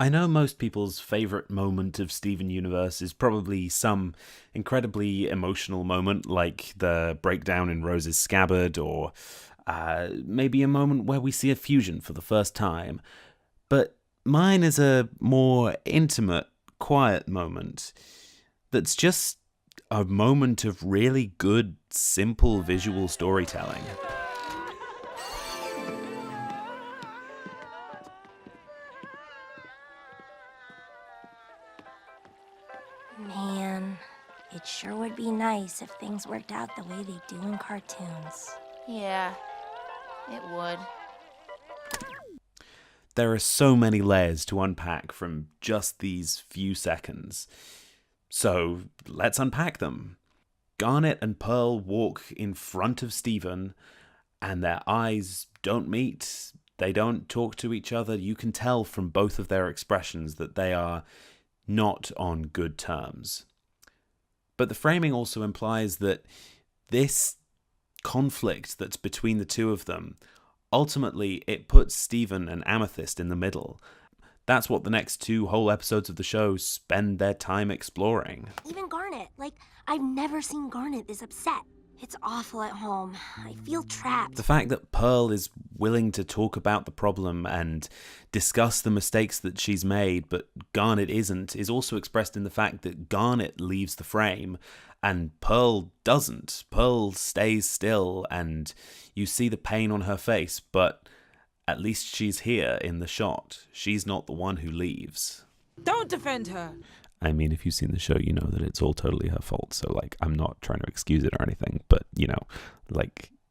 I know most people's favorite moment of Steven Universe is probably some incredibly emotional moment like the breakdown in Rose's scabbard, or maybe a moment where we see a fusion for the first time. But mine is a more intimate, quiet moment that's just a moment of really good, simple visual storytelling. Man, it sure would be nice if things worked out the way they do in cartoons. Yeah, it would. There are so many layers to unpack from just these few seconds. So let's unpack them. Garnet and Pearl walk in front of Steven, and their eyes don't meet. They don't talk to each other. You can tell from both of their expressions that they are not on good terms. But the framing also implies that this conflict that's between the two of them, ultimately it puts Steven and Amethyst in the middle. That's what the next two whole episodes of the show spend their time exploring. Even Garnet, I've never seen Garnet this upset. It's awful at home. I feel trapped. The fact that Pearl is willing to talk about the problem and discuss the mistakes that she's made, but Garnet isn't, is also expressed in the fact that Garnet leaves the frame and Pearl doesn't. Pearl stays still and you see the pain on her face, but at least she's here in the shot. She's not the one who leaves. Don't defend her! I mean, if you've seen the show, you know that it's all totally her fault. So, I'm not trying to excuse it or anything, but,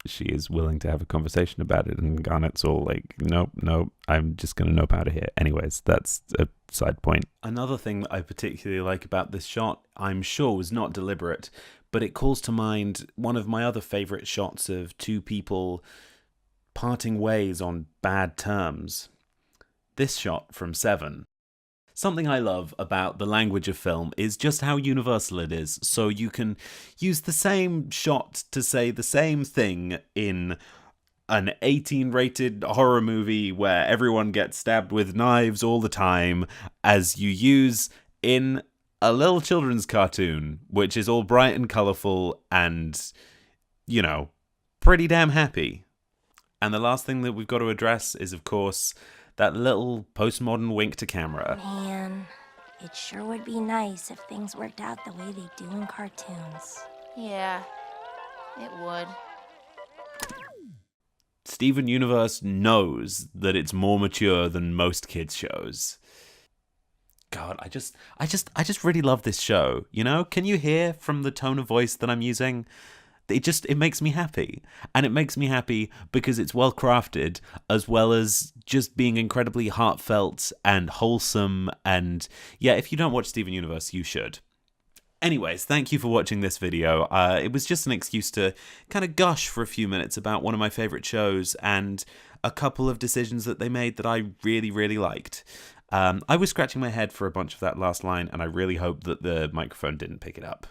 she is willing to have a conversation about it. And Garnet's all nope, I'm just going to nope out of here. Anyways, that's a side point. Another thing that I particularly like about this shot, I'm sure was not deliberate, but it calls to mind one of my other favorite shots of two people parting ways on bad terms. This shot from Seven. Something I love about the language of film is just how universal it is. So you can use the same shot to say the same thing in an 18-rated horror movie where everyone gets stabbed with knives all the time as you use in a little children's cartoon, which is all bright and colourful and, pretty damn happy. And the last thing that we've got to address is, of course, that little postmodern wink to camera. Man, it sure would be nice if things worked out the way they do in cartoons. Yeah, it would. Steven Universe knows that it's more mature than most kids' shows. God, I just really love this show. Can you hear from the tone of voice that I'm using? It makes me happy. And it makes me happy because it's well crafted, as well as just being incredibly heartfelt and wholesome. And yeah, if you don't watch Steven Universe, you should. Anyways, thank you for watching this video. It was just an excuse to kind of gush for a few minutes about one of my favorite shows and a couple of decisions that they made that I really, really liked. I was scratching my head for a bunch of that last line, and I really hope that the microphone didn't pick it up.